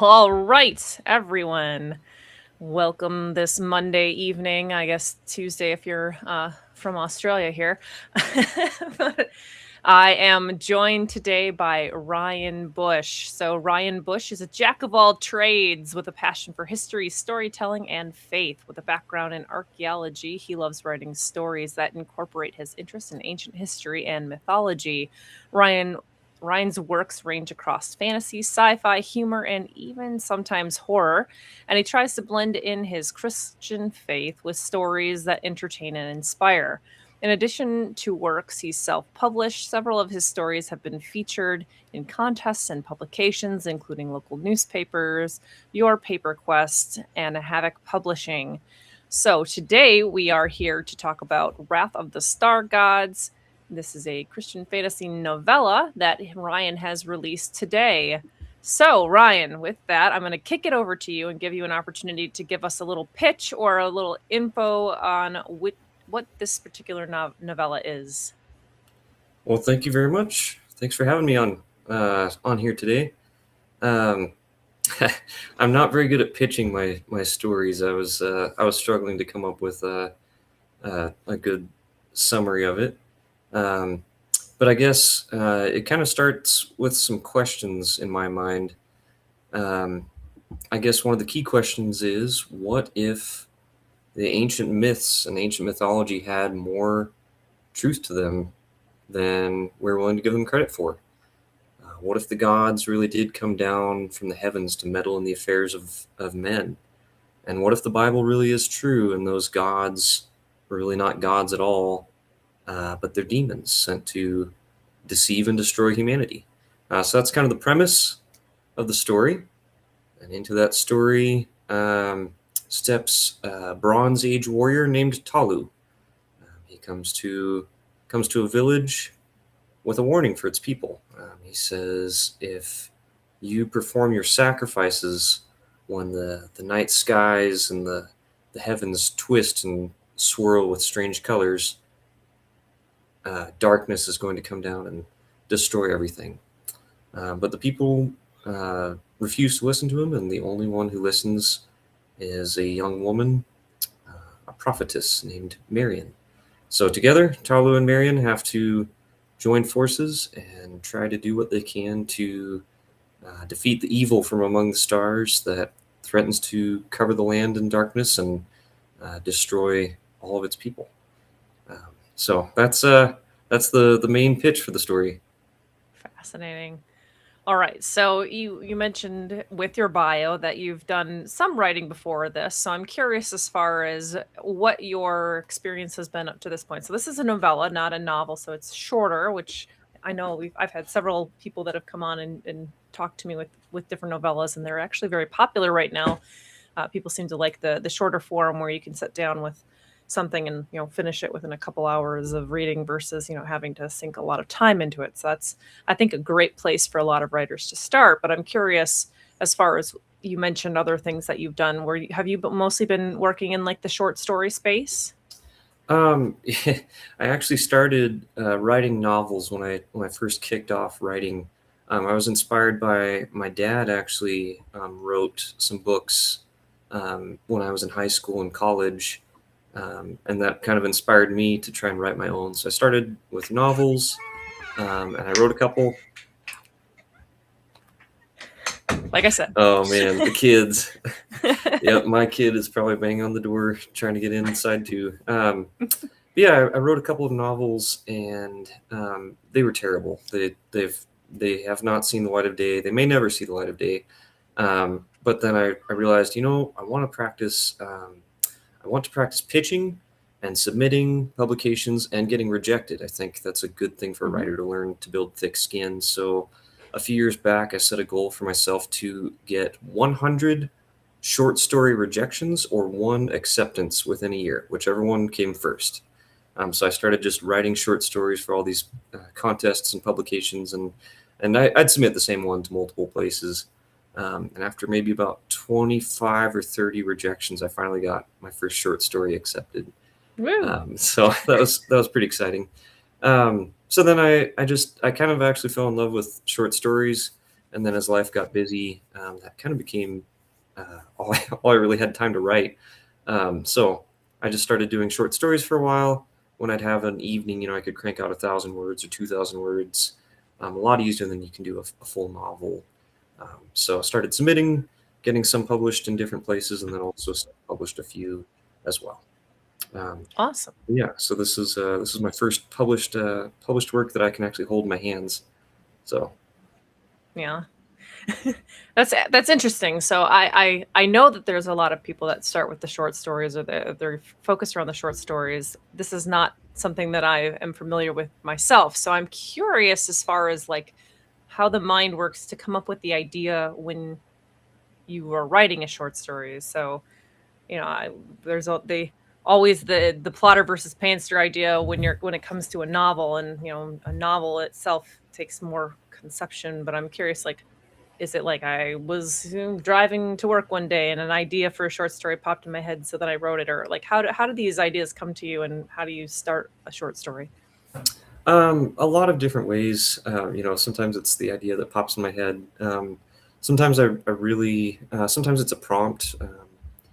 All right, everyone. Welcome this Monday evening. I guess Tuesday if you're from Australia here. But I am joined today by Ryan Bush. So, Ryan Bush is a jack of all trades with a passion for history, storytelling, and faith. With a background in archaeology, he loves writing stories that incorporate his interest in ancient history and mythology. Ryan Ryan's works range across fantasy, sci fi, humor, and even sometimes horror, and he tries to blend in his Christian faith with stories that entertain and inspire. In addition to works he's self published, several of his stories have been featured in contests and publications, including local newspapers, Your Paper Quest, and Havoc Publishing. So today we are here to talk about Wrath of the Star Gods. This is a Christian fantasy novella that Ryan has released today. So, Ryan, with that, I'm going to kick it over to you and give you an opportunity to give us a little pitch or a little info on what this particular novella is. Well, thank you very much. Thanks for having me on here today. Um, I'm not very good at pitching my stories. I was struggling to come up with a good summary of it. Um, but I guess it kind of starts with some questions in my mind. Um, I guess one of the key questions is, what if the ancient myths and ancient mythology had more truth to them than we're willing to give them credit for? What if the gods really did come down from the heavens to meddle in the affairs of men? And what if the Bible really is true and those gods were really not gods at all, but they're demons sent to deceive and destroy humanity? So that's kind of the premise of the story. And into that story steps a Bronze Age warrior named Talu. He comes to a village with a warning for its people. He says, if you perform your sacrifices when the night skies and the heavens twist and swirl with strange colors, darkness is going to come down and destroy everything. But the people refuse to listen to him, and the only one who listens is a young woman, a prophetess named Marion. So together, Talu and Marion have to join forces and try to do what they can to defeat the evil from among the stars that threatens to cover the land in darkness and destroy all of its people. So that's the main pitch for the story. Fascinating. All right. So you mentioned with your bio that you've done some writing before this. So I'm curious as far as what your experience has been up to this point. So this is a novella, not a novel, so it's shorter, which I know I've had several people that have come on and talked to me with different novellas, and they're actually very popular right now. People seem to like the shorter form where you can sit down with something and finish it within a couple hours of reading versus having to sink a lot of time into it. So that's, I think, a great place for a lot of writers to start. But I'm curious, as far as you mentioned other things that you've done, have you mostly been working in like the short story space? I actually started writing novels when I first kicked off writing. I was inspired by my dad. Actually, wrote some books when I was in high school and college, and that kind of inspired me to try and write my own. So I started with novels, and I wrote a couple. Like I said. Oh man, the kids. Yep, my kid is probably banging on the door trying to get inside too. Yeah, I wrote a couple of novels, and they were terrible. They have not seen the light of day. They may never see the light of day. But then I realized, I want to practice. I want to practice pitching and submitting publications and getting rejected. I think that's a good thing for a writer to learn, to build thick skin. So a few years back, I set a goal for myself to get 100 short story rejections or one acceptance within a year, whichever one came first. So I started just writing short stories for all these contests and publications, and I'd submit the same one to multiple places. And after maybe about 25 or 30 rejections, I finally got my first short story accepted. So that was pretty exciting. So then I kind of actually fell in love with short stories. And then as life got busy, that kind of became all I really had time to write. So I just started doing short stories for a while. When I'd have an evening, I could crank out 1,000 words or 2,000 words, a lot easier than you can do a full novel. So I started submitting, getting some published in different places, and then also published a few as well. Awesome. Yeah, so this is my first published work that I can actually hold in my hands. So Yeah. That's interesting. So I know that there's a lot of people that start with the short stories, or they're focused around the short stories. This is not something that I am familiar with myself. So I'm curious as far as like how the mind works to come up with the idea when you are writing a short story. So there's always the plotter versus panster idea when it comes to a novel, and a novel itself takes more conception. But I'm curious, like, is it like I was driving to work one day and an idea for a short story popped in my head, so that I wrote it, or like how do these ideas come to you, and how do you start a short story? a lot of different ways. Sometimes it's the idea that pops in my head. Sometimes I really sometimes it's a prompt.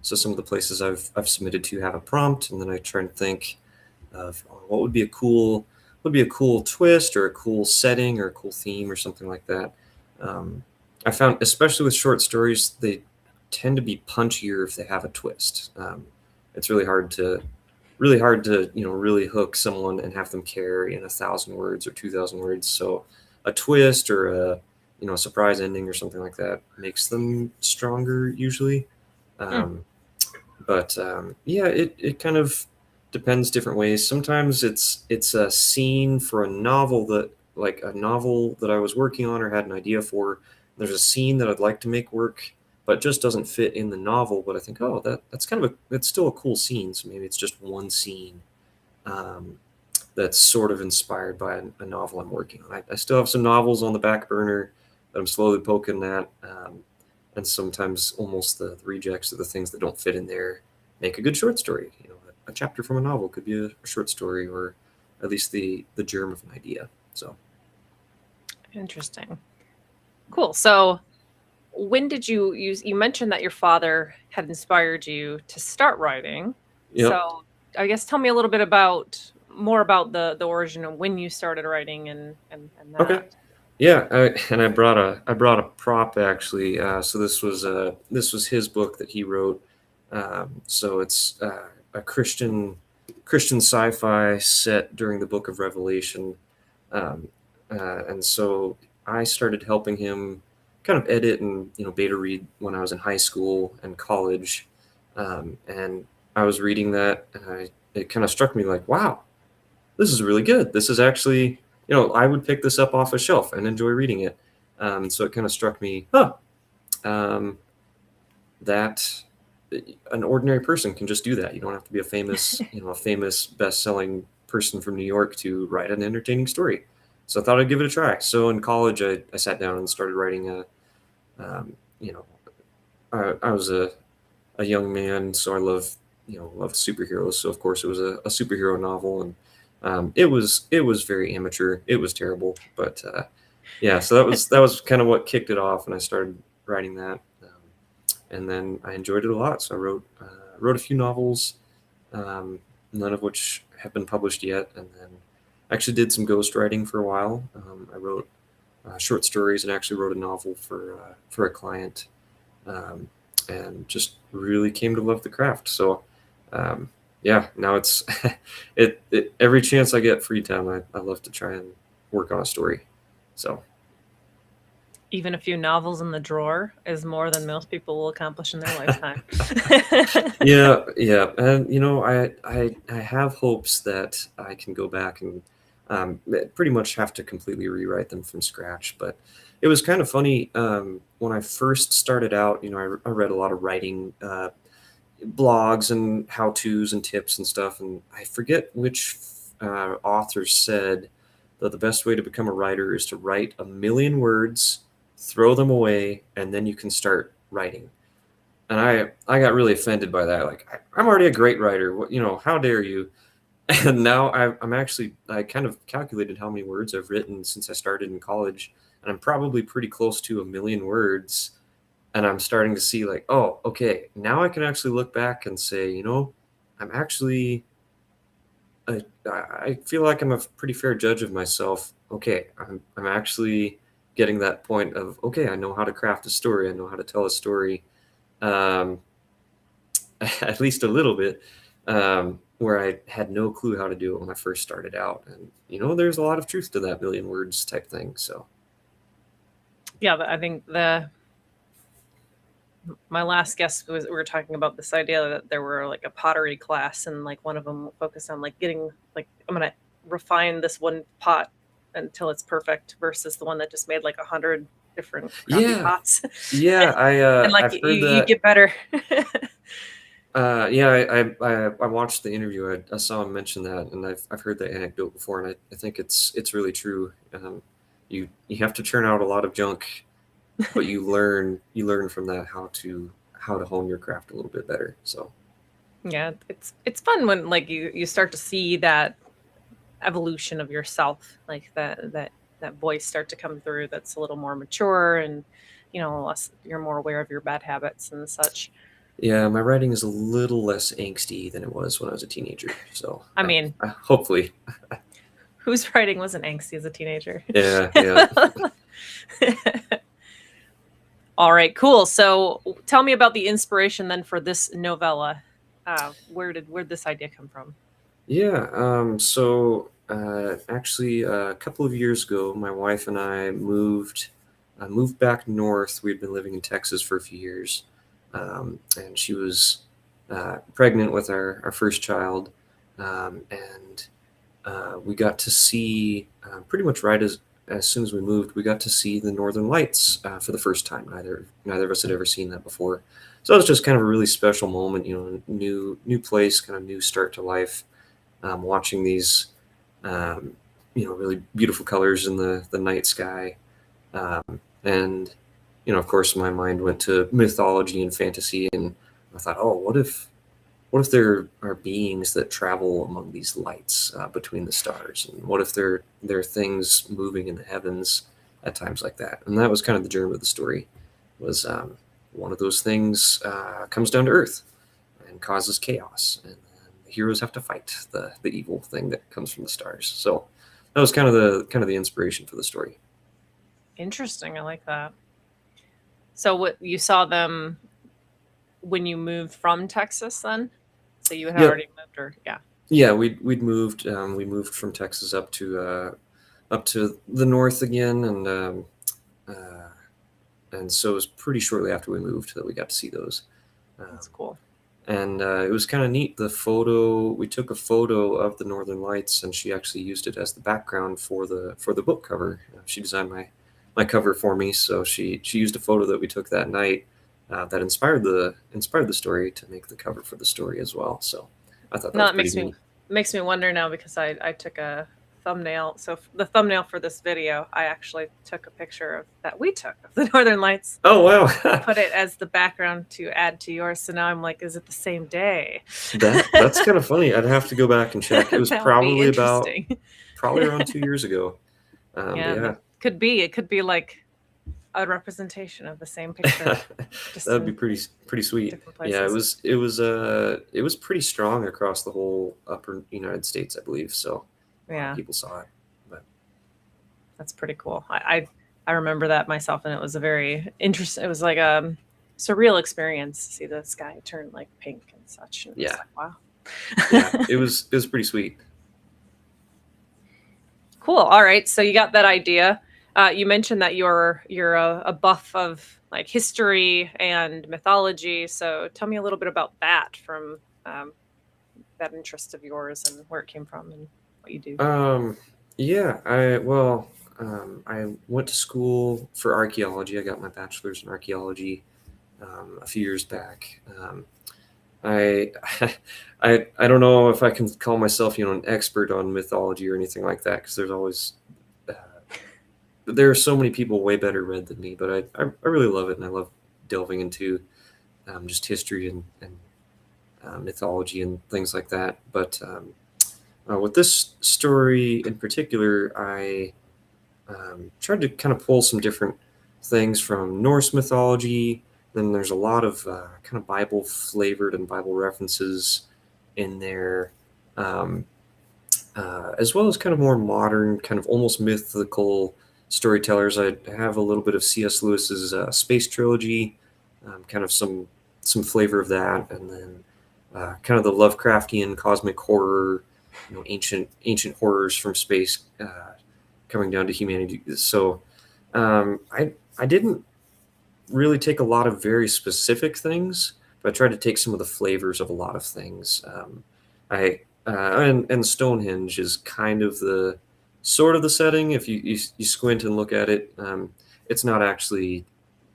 So some of the places I've submitted to have a prompt, and then I try and think of what would be a cool twist, or a cool setting, or a cool theme, or something like that. I found, especially with short stories, they tend to be punchier if they have a twist. It's really hard to really hook someone and have them carry in 1,000 words or 2,000 words. So a twist, or a surprise ending or something like that makes them stronger usually. Um, but yeah, it kind of depends different ways. Sometimes it's a scene for a novel that I was working on or had an idea for. There's a scene that I'd like to make work, but it just doesn't fit in the novel. But I think, oh, that's kind of it's still a cool scene. So maybe it's just one scene um, that's sort of inspired by a novel I'm working on. I still have some novels on the back burner that I'm slowly poking at. And sometimes almost the rejects of the things that don't fit in there make a good short story. A chapter from a novel could be a short story, or at least the germ of an idea. So Interesting. Cool. So when did you mentioned that your father had inspired you to start writing? yeah. So I guess tell me a little bit more about the origin of when you started writing, and Okay. that. Yeah, and I brought a prop actually. So this was his book that he wrote. So it's a Christian sci-fi set during the Book of Revelation. Um, and so I started helping him kind of edit and beta read when I was in high school and college. And I was reading that, and it kind of struck me like, wow, this is really good. This is actually, I would pick this up off a shelf and enjoy reading it. So it kind of struck me, um, that an ordinary person can just do that. You don't have to be a famous best-selling person from New York to write an entertaining story. So I thought I'd give it a try. So in college, I sat down and started writing um, you know, I was a young man, so I loved superheroes. So of course it was a superhero novel, and it was very amateur. It was terrible, but yeah. So that was kind of what kicked it off, and I started writing that, and then I enjoyed it a lot. So I wrote a few novels, none of which have been published yet, and then I actually did some ghostwriting for a while. I wrote short stories and actually wrote a novel for a client. Um, and just really came to love the craft. So, yeah, now it's every chance I get free time, I love to try and work on a story. So, Even a few novels in the drawer is more than most people will accomplish in their lifetime. yeah, and I have hopes that I can go back and pretty much have to completely rewrite them from scratch. But it was kind of funny when I first started out. I read a lot of writing blogs and how tos and tips and stuff, and I forget which author said that the best way to become a writer is to write 1,000,000 words, throw them away, and then you can start writing. And I got really offended by that. Like, I'm already a great writer. How dare you? And now I'm actually, I kind of calculated how many words I've written since I started in college, and I'm probably pretty close to 1 million words. And I'm starting to see like, oh, okay, now I can actually look back and say, I'm actually, I feel like I'm a pretty fair judge of myself. Okay, I'm actually getting that point of, okay, I know how to craft a story. I know how to tell a story, um, at least a little bit, where I had no clue how to do it when I first started out. And, there's a lot of truth to that million words type thing. So, Yeah, I think my last guest was, we were talking about this idea that there were like a pottery class, and like one of them focused on like getting like, I'm gonna refine this one pot until it's perfect, versus the one that just made like 100 different crappy yeah, pots. yeah, And like I've heard you that. get better. Yeah, I watched the interview. I saw him mention that, and I've heard that anecdote before, and I think it's really true. You have to churn out a lot of junk, but you learn from that how to hone your craft a little bit better. So Yeah, it's fun when like you start to see that evolution of yourself, like that voice start to come through that's a little more mature, and less, you're more aware of your bad habits and such. yeah, my writing is a little less angsty than it was when I was a teenager. So I mean, hopefully, whose writing wasn't angsty as a teenager? yeah, yeah. All right, cool. So tell me about the inspiration then for this novella. Where did this idea come from? Yeah, so actually, a couple of years ago, my wife and I moved back north. We'd been living in Texas for a few years, and she was pregnant with our first child, and we got to see pretty much right as soon as we moved, we got to see the Northern Lights for the first time. Neither of us had ever seen that before, so it was just kind of a really special moment. New place, kind of new start to life. Watching these, really beautiful colors in the night sky, and of course, my mind went to mythology and fantasy, and I thought, oh, what if there are beings that travel among these lights between the stars, and what if there are things moving in the heavens at times like that? And that was kind of the germ of the story. Was one of those things comes down to Earth and causes chaos, and the heroes have to fight the evil thing that comes from the stars. So that was kind of the inspiration for the story. Interesting. I like that. So what, you saw them when you moved from Texas then? So you had Yep. already moved, or yeah. Yeah, we'd moved. We moved from Texas up to the north again, uh, and so it was pretty shortly after we moved that we got to see those. That's Um, cool. and it was kind of neat. We took a photo of the Northern Lights, and she actually used it as the background for the book cover. She designed my cover for me, so she used a photo that we took that night that inspired the story to make the cover for the story as well. So I thought that No, was it pretty neat. makes me wonder now, because I took a thumbnail. So the thumbnail for this video, I actually took a picture of that we took of the Northern Lights, Oh wow, put it as the background to add to yours. So now I'm like, is it the same day? that's kind of funny. I'd have to go back and check. It was That would be interesting. probably around 2 years ago. But Yeah, yeah. that could be. It could be like a representation of the same picture, just That'd be in pretty sweet. different Yeah, it places. was it was it was pretty strong across the whole upper United States, I believe. So a lot of Yeah, people saw it. But that's pretty cool. I remember that myself, and it was a very interesting. It was like a surreal experience to see the sky turn like pink and such. And it was yeah, like, wow. yeah, it was pretty sweet. Cool. All right. So you got that idea. You mentioned that you're a buff of like history and mythology. So tell me a little bit about that, from that interest of yours, and where it came from and what you do. Um, yeah, I went to school for archaeology. I got my bachelor's in archaeology a few years back. I, I don't know if I can call myself, an expert on mythology or anything like that, because uh, there are so many people way better read than me. But I really love it, and I love delving into just history and mythology and things like that. But with this story in particular, tried to kind of pull some different things from Norse mythology. Then there's a lot of kind of Bible flavored and Bible references in there, um, as well as kind of more modern, kind of almost mythical storytellers. I have a little bit of C.S. Lewis's Space Trilogy, kind of some flavor of that, and then kind of the Lovecraftian cosmic horror, ancient horrors from space coming down to humanity. So I didn't really take a lot of very specific things, but I tried to take some of the flavors of a lot of things. I and Stonehenge is kind of the sort of the setting. If you squint and look at it, it's not actually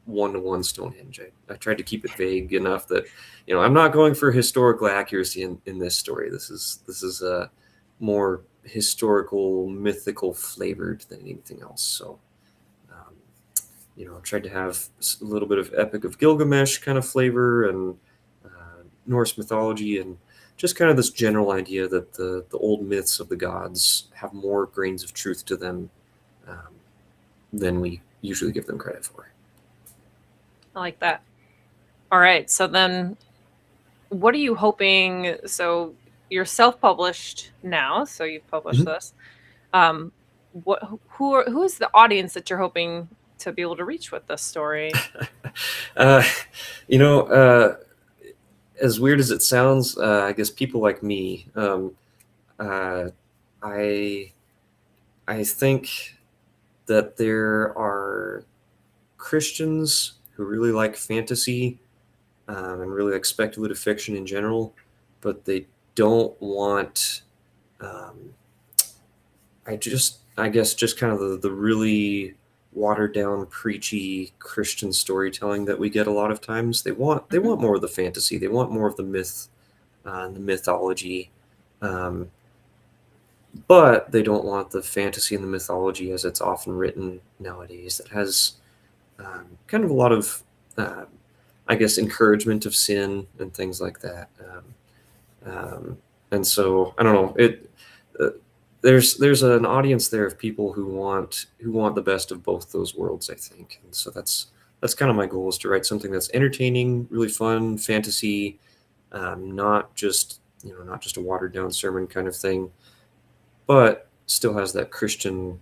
one-to-one Stonehenge. I tried to keep it vague enough that I'm not going for historical accuracy in this story. This is more historical, mythical flavored than anything else. So tried to have a little bit of Epic of Gilgamesh kind of flavor and Norse mythology, and just kind of this general idea that the old myths of the gods have more grains of truth to them than we usually give them credit for. I like that. All right. So then what are you hoping? So you're self-published now, so you've published this. Who is the audience that you're hoping to be able to reach with this story? As weird as it sounds, I guess people like me. I think that there are Christians who really like fantasy and really like speculative fiction in general, but they don't want. I guess just kind of the really watered down, preachy Christian storytelling that we get a lot of times. They want more of the fantasy. They want more of the myth, and the mythology, but they don't want the fantasy and the mythology as it's often written nowadays. That has kind of a lot of, I guess, encouragement of sin and things like that. And so I don't know. There's an audience there of people who want the best of both those worlds, I think. And so that's kind of my goal, is to write something that's entertaining, really fun, fantasy, not just a watered down sermon kind of thing, but still has that Christian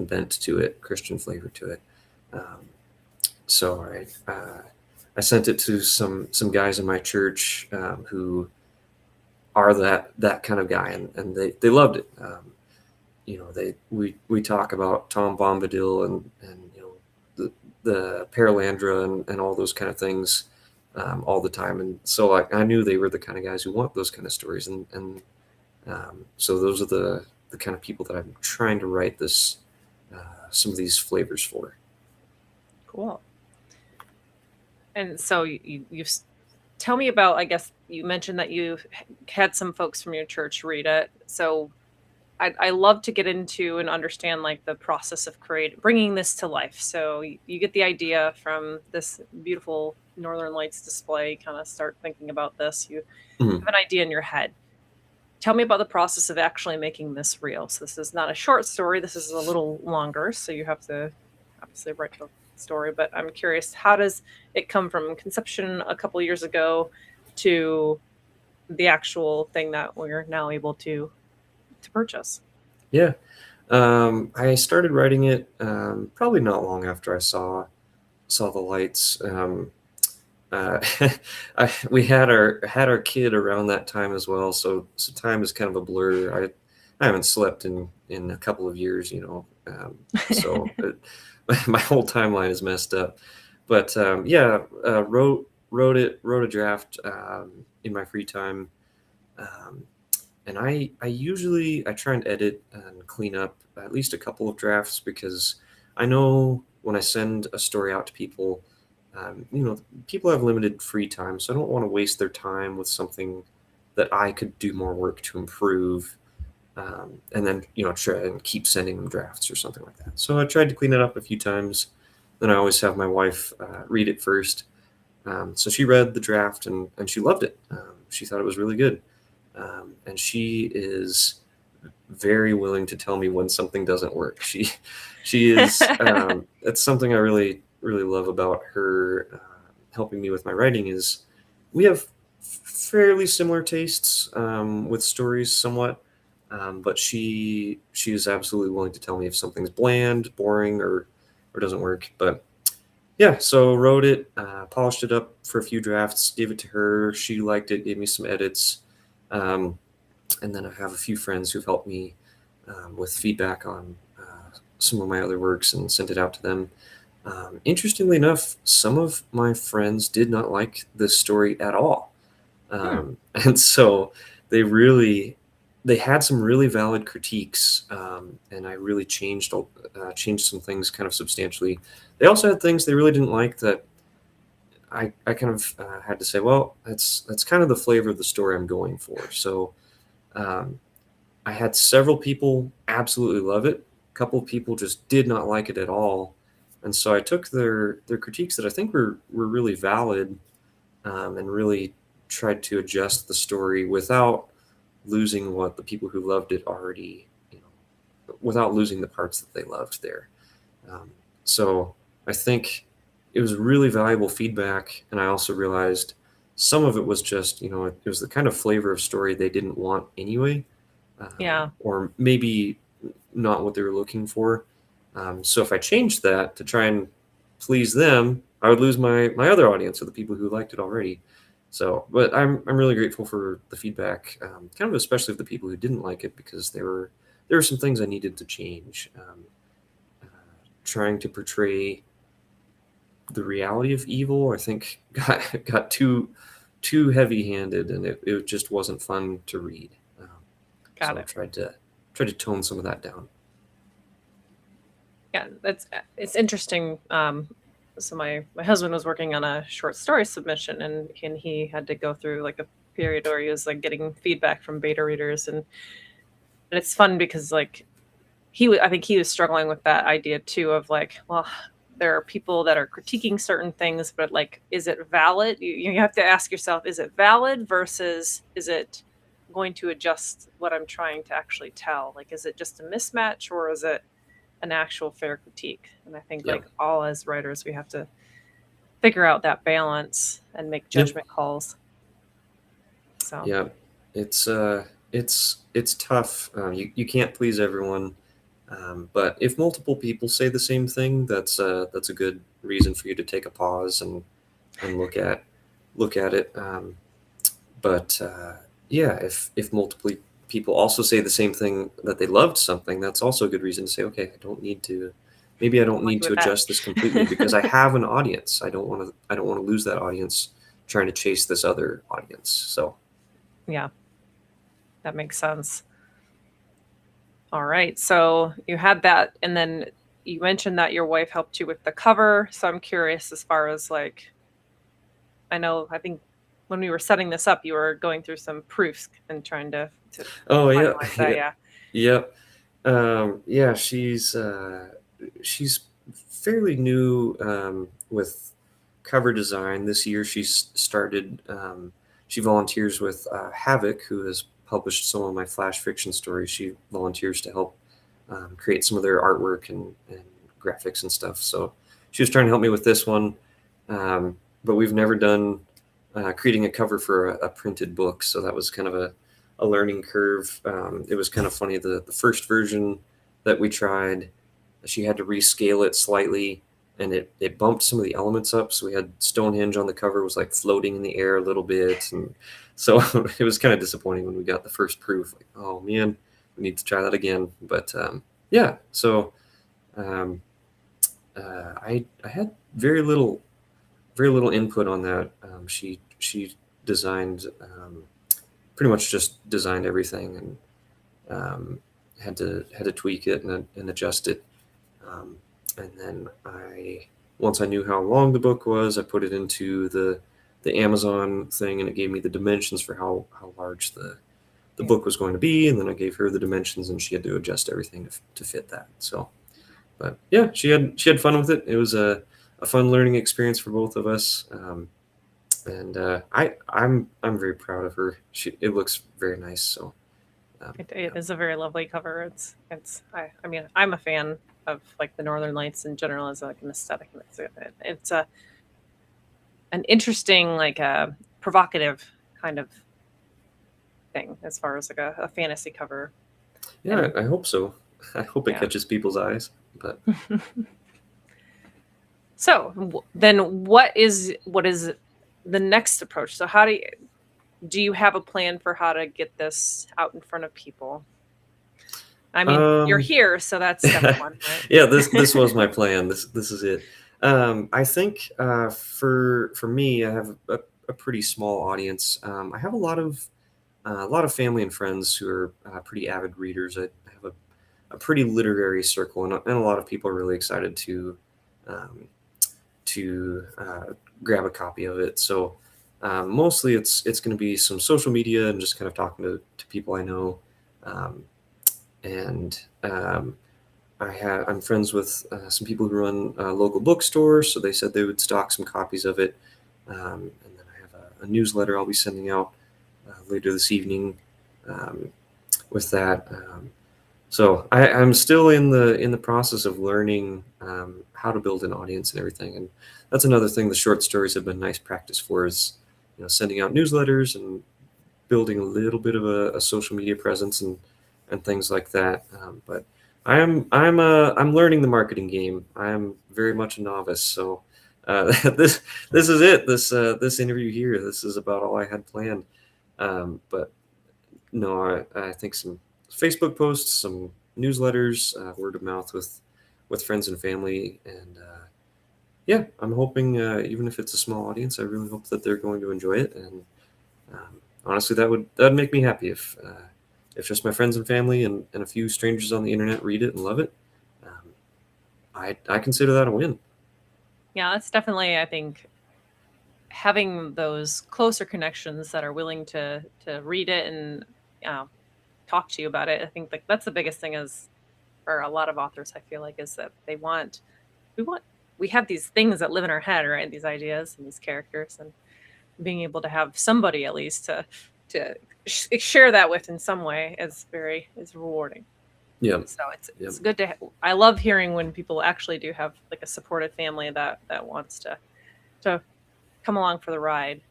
bent to it, Christian flavor to it. So I sent it to some guys in my church who are that kind of guy, and they loved it. We talk about Tom Bombadil and the Paralandra and all those kind of things all the time, and so I knew they were the kind of guys who want those kind of stories, and so those are the kind of people that I'm trying to write this some of these flavors for. Cool. And so you've tell me about, I guess you mentioned that you've had some folks from your church read it. So I love to get into and understand like the process of bringing this to life. So you get the idea from this beautiful Northern Lights display, kind of start thinking about this. You have an idea in your head. Tell me about the process of actually making this real. So this is not a short story. This is a little longer. So you have to obviously write the story, but I'm curious, how does it come from conception a couple years ago to the actual thing that we're now able to purchase? Yeah. I started writing it probably not long after I saw the lights. We had our kid around that time as well, so time is kind of a blur. I haven't slept in a couple of years, so my whole timeline is messed up. But wrote a draft in my free time. And I try and edit and clean up at least a couple of drafts, because I know when I send a story out to people, people have limited free time, so I don't want to waste their time with something that I could do more work to improve, and then try and keep sending them drafts or something like that. So I tried to clean it up a few times. Then I always have my wife read it first. So she read the draft and she loved it. She thought it was really good. And she is very willing to tell me when something doesn't work. She is that's something I really love about her, helping me with my writing. Is we have fairly similar tastes, with stories somewhat, but she is absolutely willing to tell me if something's bland, boring, or doesn't work. But yeah, so wrote it, polished it up for a few drafts, gave it to her. She liked it, gave me some edits. Um, and then I have a few friends who've helped me, with feedback on, some of my other works and sent it out to them. Interestingly enough, some of my friends did not like this story at all. And so they really they had some really valid critiques, and I really changed some things kind of substantially. They also had things they really didn't like that I kind of, had to say, well, that's kind of the flavor of the story I'm going for. So, um, I had several people absolutely love it. A couple of people just did not like it at all, and so I took their critiques that I think were really valid, and really tried to adjust the story without losing what the people who loved it already, without losing the parts that they loved there. Um, so I think it was really valuable feedback, and I also realized some of it was just, it was the kind of flavor of story they didn't want anyway, Yeah. or maybe not what they were looking for. So if I changed that to try and please them, I would lose my other audience of the people who liked it already. So, but I'm really grateful for the feedback, kind of especially of the people who didn't like it, because there were some things I needed to change. Uh, Trying to portray the reality of evil, I think, got too heavy handed, and it just wasn't fun to read. Got So I it. tried to tone some of that down. Yeah, it's interesting. So my husband was working on a short story submission, and he had to go through like a period where he was like getting feedback from beta readers, and it's fun because like I think he was struggling with that idea too of like, well, there are people that are critiquing certain things, but like, is it valid? You have to ask yourself, is it valid versus is it going to adjust what I'm trying to actually tell? Like, is it just a mismatch or is it an actual fair critique? And I think Yeah, like all as writers, we have to figure out that balance and make yeah, judgment calls. So yeah. It's it's tough. You can't please everyone. But if multiple people say the same thing, that's a good reason for you to take a pause and look at it. But yeah, if multiple people also say the same thing, that they loved something, that's also a good reason to say, okay, maybe I don't I'm need with to that. adjust this completely because I have an audience. I don't want to lose that audience trying to chase this other audience. So Yeah, that makes sense. All right. So you had that, and then you mentioned that your wife helped you with the cover. So I'm curious as far as like, I think when we were setting this up, you were going through some proofs and trying to oh yeah, finalize that. yeah, Yeah. yep. Yeah, she's fairly new, with cover design. This year she's started. She volunteers with, Havoc, who has published some of my flash fiction stories. She volunteers to help, create some of their artwork and graphics and stuff. So she was trying to help me with this one, but we've never done, creating a cover for a printed book. So that was kind of a learning curve. It was kind of funny. The first version that we tried, she had to rescale it slightly, and it bumped some of the elements up. So we had Stonehenge on the cover, was like floating in the air a little bit, and so it was kind of disappointing when we got the first proof. Like, oh man, we need to try that again. But yeah, so, um, I had very little input on that. She designed, pretty much just designed everything, and, had to tweak it and adjust it. Um, and then once I knew how long the book was, I put it into the Amazon thing, and it gave me the dimensions for how large the book was going to be. And then I gave her the dimensions, and she had to adjust everything to fit that. So, but yeah, she had fun with it. It was a fun learning experience for both of us. And I'm very proud of her. It looks very nice. So, It is a very lovely cover. I mean, I'm a fan of like the Northern Lights in general as like an aesthetic, and it's an interesting, like a provocative kind of thing as far as like a fantasy cover. Yeah, And I hope so. I hope it yeah. catches people's eyes. But So then, what is the next approach? So how do you have a plan for how to get this out in front of people? I mean, you're here, so that's step one, right? Yeah, this was my plan. This is it. I think for me, I have a pretty small audience. I have a lot of family and friends who are pretty avid readers. I have a pretty literary circle, and a lot of people are really excited um, to grab a copy of it. So mostly it's going to be some social media and just kind of talking to people I know. Um, and I'm friends with some people who run local bookstores, so they said they would stock some copies of it. And then I have a newsletter I'll be sending out later this evening with that. So I'm still in the process of learning how to build an audience and everything, and that's another thing the short stories have been nice practice for is sending out newsletters and building a little bit of a social media presence and things like that. But I'm learning the marketing game. I am very much a novice, so this is it. This interview here. This is about all I had planned. But no, I think some Facebook posts, some newsletters, word of mouth with friends and family, and yeah, I'm hoping even if it's a small audience, I really hope that they're going to enjoy it. And honestly, that'd make me happy if just my friends and family and a few strangers on the internet read it and love it. I consider that a win. Yeah, that's definitely, I think, having those closer connections that are willing to read it and talk to you about it. I think like that's the biggest thing is for a lot of authors, I feel like, is that we have these things that live in our head, right? These ideas and these characters, and being able to have somebody at least to share that with in some way is rewarding. Yeah. So it's good to I love hearing when people actually do have like a supportive family that wants to come along for the ride.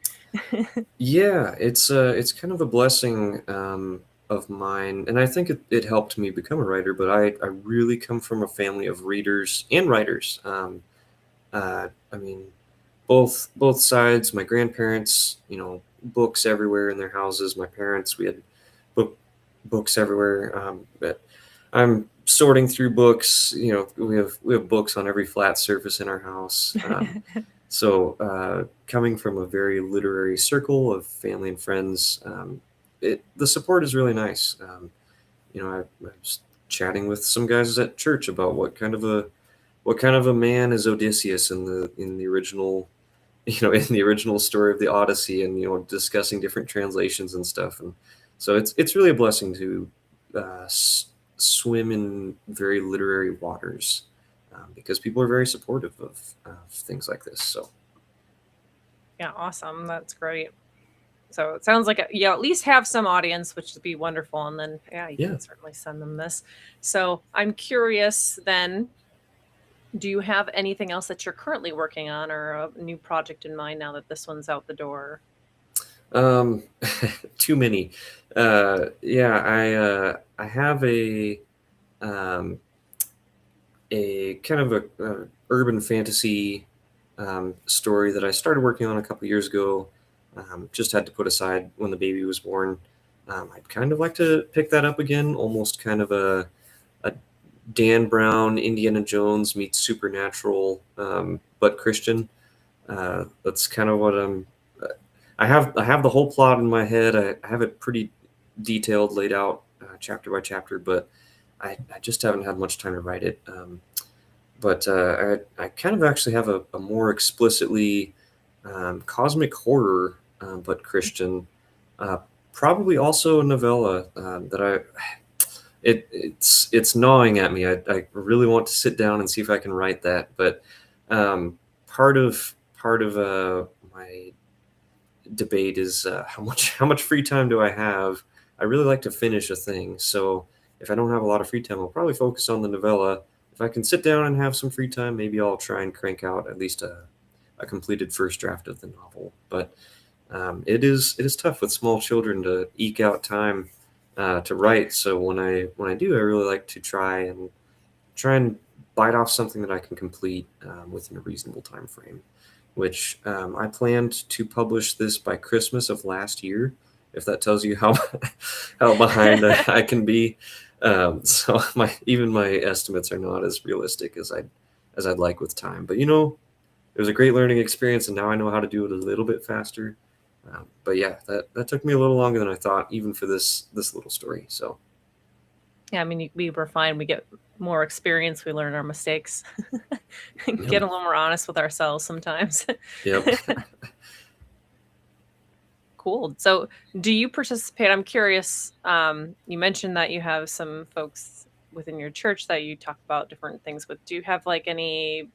Yeah, it's kind of a blessing of mine, and I think it helped me become a writer. But I really come from a family of readers and writers. I mean, both sides. My grandparents, books everywhere in their houses. My parents, we had books everywhere. But I'm sorting through books. We have books on every flat surface in our house. So coming from a very literary circle of family and friends, the support is really nice. I was chatting with some guys at church about what kind of a man is Odysseus in the original, in the original story of the Odyssey, and discussing different translations and stuff. And so it's really a blessing to swim in very literary waters. Because people are very supportive of things like this. So, yeah, awesome. That's great. So it sounds like you at least have some audience, which would be wonderful. And then, you can certainly send them this. So I'm curious then, do you have anything else that you're currently working on or a new project in mind now that this one's out the door? Too many. I have a kind of a urban fantasy story that I started working on a couple years ago. Just had to put aside when the baby was born. I'd kind of like to pick that up again, almost kind of a Dan Brown, Indiana Jones meets Supernatural, but Christian. That's kind of what I have the whole plot in my head. I have it pretty detailed, laid out chapter by chapter, but I just haven't had much time to write it. But I kind of actually have a more explicitly cosmic horror, but Christian, probably also a novella that it's gnawing at me. I really want to sit down and see if I can write that. But part of my debate is how much free time do I have I really like to finish a thing. So if I don't have a lot of free time, I'll probably focus on the novella. If I can sit down and have some free time, maybe I'll try and crank out at least a completed first draft of the novel. But it is tough with small children to eke out time to write. So when I do, I really like to try and bite off something that I can complete within a reasonable time frame. Which I planned to publish this by Christmas of last year. If that tells you how how behind I can be, so my estimates are not as realistic as I'd like with time. But it was a great learning experience, and now I know how to do it a little bit faster. But yeah, that took me a little longer than I thought, even for this little story. So Yeah, I mean, we refine, we get more experience, we learn our mistakes, and yep, get a little more honest with ourselves sometimes. yep. Cool. So, do you participate? I'm curious. You mentioned that you have some folks within your church that you talk about different things with. Do you have like any?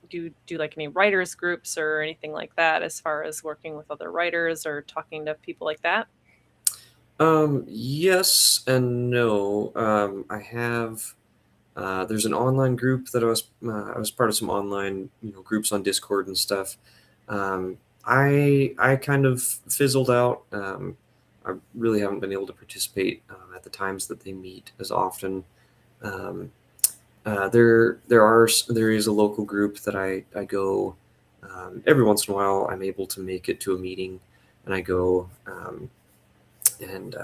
Do you do like any writers groups or anything like that, as far as working with other writers or talking to people like that? Yes and no. I have. There's an online group that I was part of some online groups on Discord and stuff. I kind of fizzled out. I really haven't been able to participate at the times that they meet as often. Um, there is a local group that I go every once in a while. I'm able to make it to a meeting, and I go and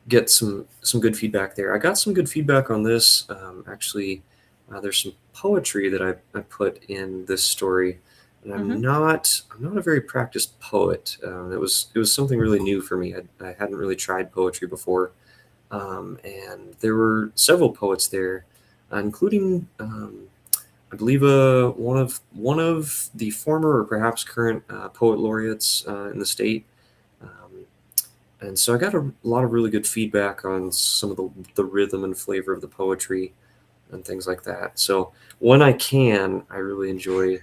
get some good feedback there. I got some good feedback on this. Actually, there's some poetry that I put in this story, and Mm-hmm. I'm not a very practiced poet. It was something really new for me. I hadn't really tried poetry before, and there were several poets there, including I believe one of the former or perhaps current poet laureates in the state. Um, and so I got a lot of really good feedback on some of the rhythm and flavor of the poetry and things like that. So when I can, I really enjoy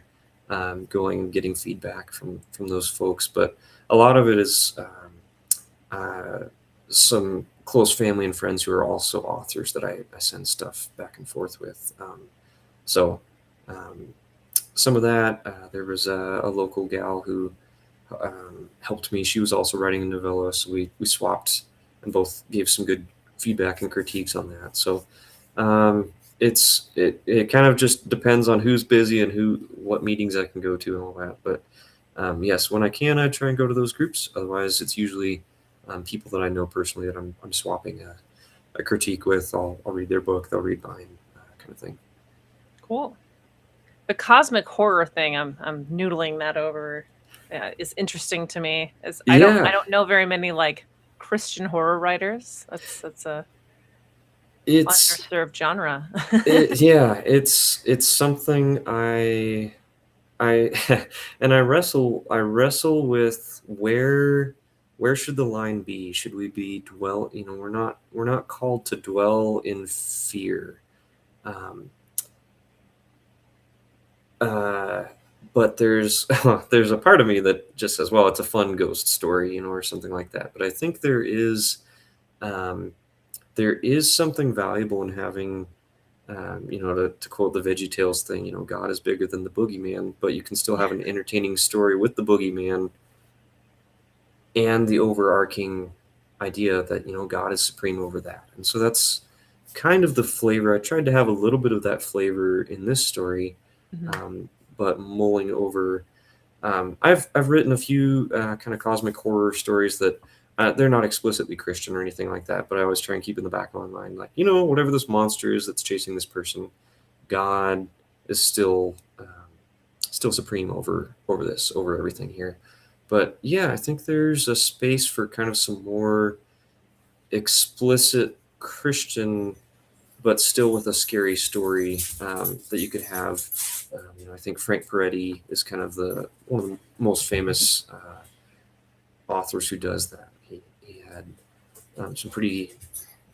going and getting feedback from those folks. But a lot of it is uh, some close family and friends who are also authors that I send stuff back and forth with. So um, some of that, there was a local gal who helped me. She was also writing a novella, so we swapped and both gave some good feedback and critiques on that. So it kind of just depends on who's busy and what meetings I can go to and all that. But yes, when I can, I try and go to those groups. Otherwise, it's usually people that I know personally that I'm swapping a critique with. I'll read their book, they'll read mine, kind of thing. Cool. The cosmic horror thing, I'm noodling that over. Is interesting to me. As I Yeah, don't know very many like Christian horror writers. That's a it's underserved genre. yeah, it's something I and I wrestle with where should the line be? Should we be dwell? We're not called to dwell in fear. Um, uh, but there's a part of me that just says, well, it's a fun ghost story, or something like that. But I think um, there is something valuable in having to quote the Veggie Tales thing, God is bigger than the boogeyman, but you can still have an entertaining story with the boogeyman and the overarching idea that, God is supreme over that. And so that's kind of the flavor. I tried to have a little bit of that flavor in this story, Mhm. um, but mulling over. I've written a few kind of cosmic horror stories that they're not explicitly Christian or anything like that, but I always try and keep in the back of my mind, like, whatever this monster is that's chasing this person, God is still supreme over everything here. But yeah, I think there's a space for kind of some more explicit Christian, but still with a scary story that you could have. I think Frank Peretti is kind of the one of the most famous authors who does that. He had some pretty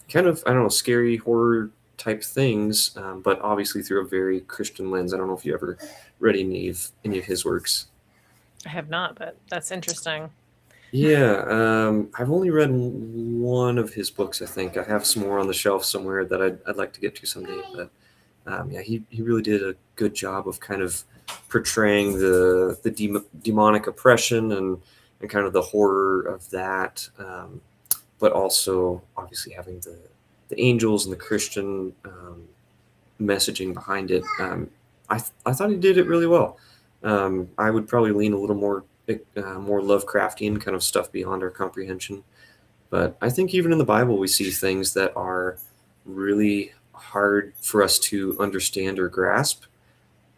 kind of, I don't know, scary horror type things, but obviously through a very Christian lens. I don't know if you ever read any of his works. I have not, but that's interesting. Yeah, I've only read one of his books. I think I have some more on the shelf somewhere that I'd like to get to someday. But yeah, he really did a good job of kind of portraying the demonic oppression and kind of the horror of that, but also obviously having the angels and the Christian messaging behind it. I thought he did it really well. I would probably lean a little more Lovecraftian kind of stuff beyond our comprehension. But I think even in the Bible, we see things that are really hard for us to understand or grasp.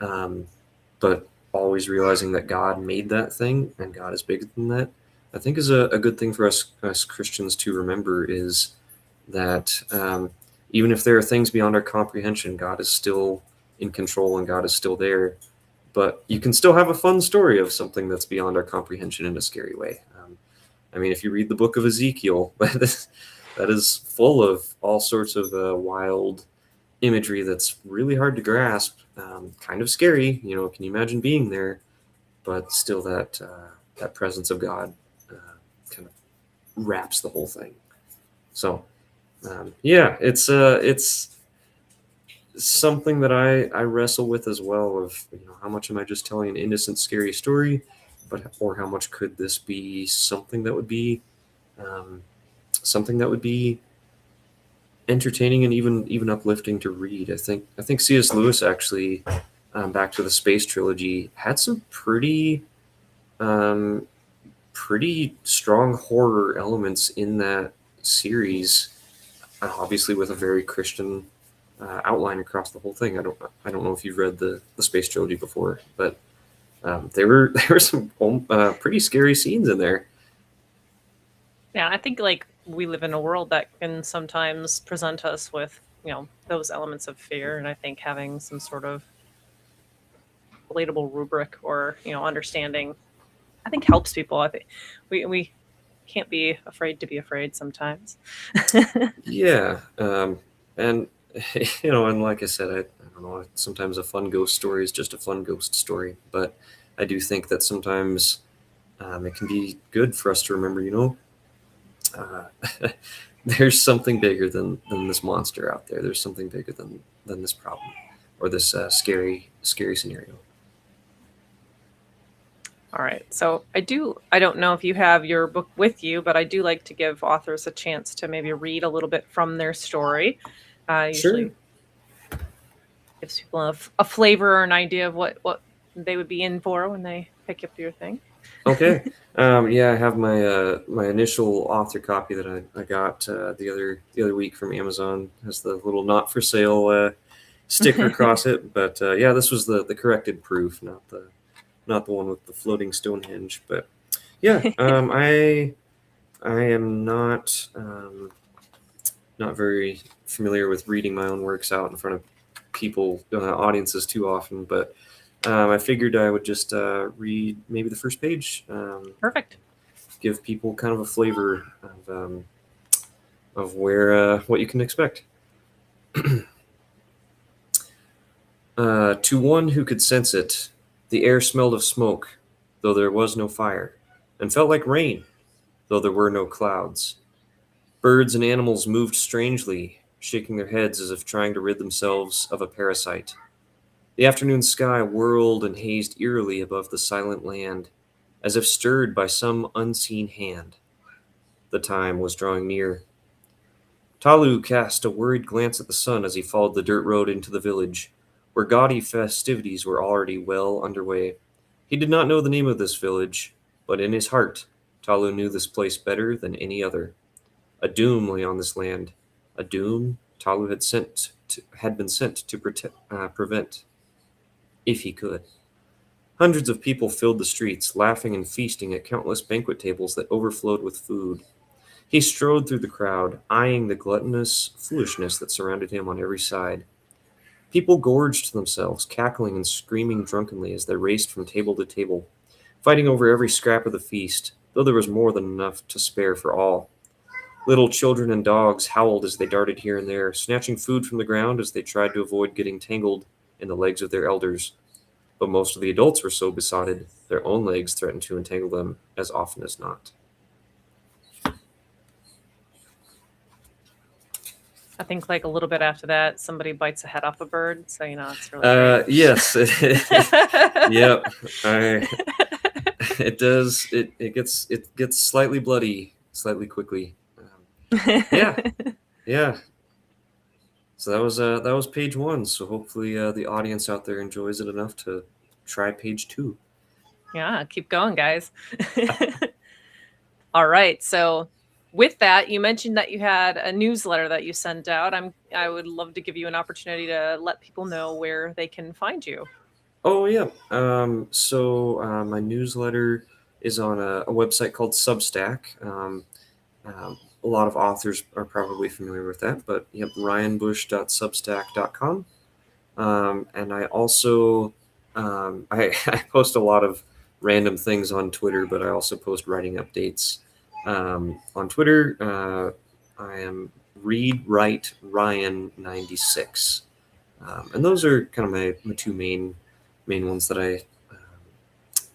Um, but always realizing that God made that thing and God is bigger than that, I think is a good thing for us Christians to remember is that even if there are things beyond our comprehension, God is still in control and God is still there. But you can still have a fun story of something that's beyond our comprehension in a scary way. I mean, if you read the book of Ezekiel, that is full of all sorts of wild imagery that's really hard to grasp, kind of scary. Can you imagine being there? But still, that presence of God kind of wraps the whole thing. So, yeah, it's something that I wrestle with as well. Of how much am I just telling an innocent, scary story, or how much could this be something that would be um, something that would be entertaining and even uplifting to read. I think C.S. Lewis actually, back to the space trilogy, had some um, pretty strong horror elements in that series. Obviously, with a very Christian outline across the whole thing. I don't know if you've read the space trilogy before, but there were some pretty scary scenes in there. Yeah, I think like we live in a world that can sometimes present us with, those elements of fear. And I think having some sort of relatable rubric or, understanding, I think helps people. I think we can't be afraid to be afraid sometimes. Yeah, and and like I said, I don't know. Sometimes a fun ghost story is just a fun ghost story, but I do think that sometimes it can be good for us to remember. Uh, there's something bigger than this monster out there. There's something bigger than this problem or this scary scenario. All right. So I don't know if you have your book with you, but I do like to give authors a chance to maybe read a little bit from their story. Sure. Usually gives people a flavor or an idea of what they would be in for when they pick up your thing. Okay. Yeah, I have my initial author copy that I got the other week from Amazon. Has the little not for sale sticker across it, but yeah, this was the corrected proof, not the one with the floating Stonehenge. But yeah, I am not very familiar with reading my own works out in front of people, audiences too often, but I figured I would just read maybe the first page, Perfect. give people kind of a flavor of where what you can expect. To one who could sense it, the air smelled of smoke, though there was no fire, and felt like rain, though there were no clouds. Birds and animals moved strangely, shaking their heads as if trying to rid themselves of a parasite. The afternoon sky whirled and hazed eerily above the silent land, as if stirred by some unseen hand. The time was drawing near. Talu cast a worried glance at the sun as he followed the dirt road into the village, where gaudy festivities were already well underway. He did not know the name of this village, but in his heart, Talu knew this place better than any other. A doom lay on this land, a doom Talu had been sent to prevent, if he could. Hundreds of people filled the streets, laughing and feasting at countless banquet tables that overflowed with food. He strode through the crowd, eyeing the gluttonous foolishness that surrounded him on every side. People gorged themselves, cackling and screaming drunkenly as they raced from table to table, fighting over every scrap of the feast, though there was more than enough to spare for all. Little children and dogs howled as they darted here and there, snatching food from the ground as they tried to avoid getting tangled in the legs of their elders. But most of the adults were so besotted, their own legs threatened to entangle them as often as not. I think like a little bit after that, somebody bites a head off a bird, so it's really great. Yes. Yep. It does. It gets slightly bloody, slightly quickly. Yeah. Yeah. So that was page 1. So hopefully the audience out there enjoys it enough to try page 2. Yeah, keep going, guys. All right. So with that, you mentioned that you had a newsletter that you sent out. I would love to give you an opportunity to let people know where they can find you. Oh yeah. My newsletter is on a website called Substack. A lot of authors are probably familiar with that, but yep, ryanbush.substack.com. And I also I post a lot of random things on Twitter, but I also post writing updates on Twitter. I am readwriteryan96, and those are kind of my two main ones that I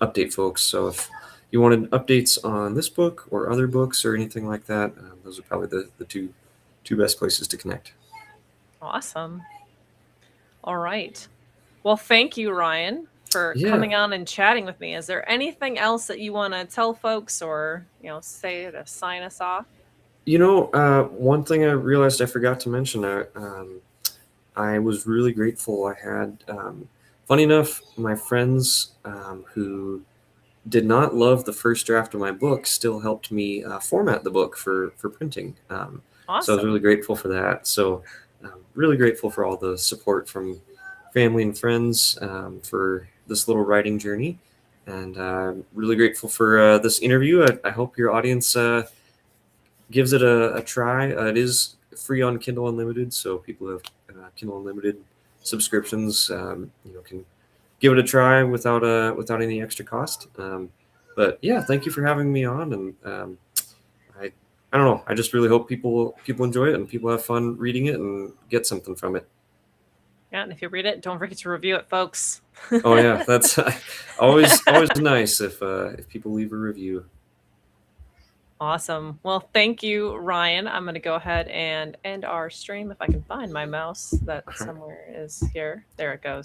update folks. So if you wanted updates on this book or other books or anything like that, those are probably the two best places to connect. Awesome. All right. Well, thank you, Ryan, for Yeah. coming on and chatting with me. Is there anything else that you want to tell folks or, say to sign us off? One thing I realized I forgot to mention, I was really grateful. I had, funny enough, my friends who did not love the first draft of my book still helped me format the book for printing. Awesome. So I was really grateful for that. So really grateful for all the support from family and friends for this little writing journey. And really grateful for this interview. I hope your audience gives it a try. It is free on Kindle Unlimited, so people who have Kindle Unlimited subscriptions, can give it a try without any extra cost. But yeah, thank you for having me on, and I don't know. I just really hope people enjoy it and people have fun reading it and get something from it. Yeah, and if you read it, don't forget to review it, folks. Oh yeah, that's always nice if people leave a review. Awesome. Well, thank you, Ryan. I'm going to go ahead and end our stream if I can find my mouse that somewhere is here. There it goes.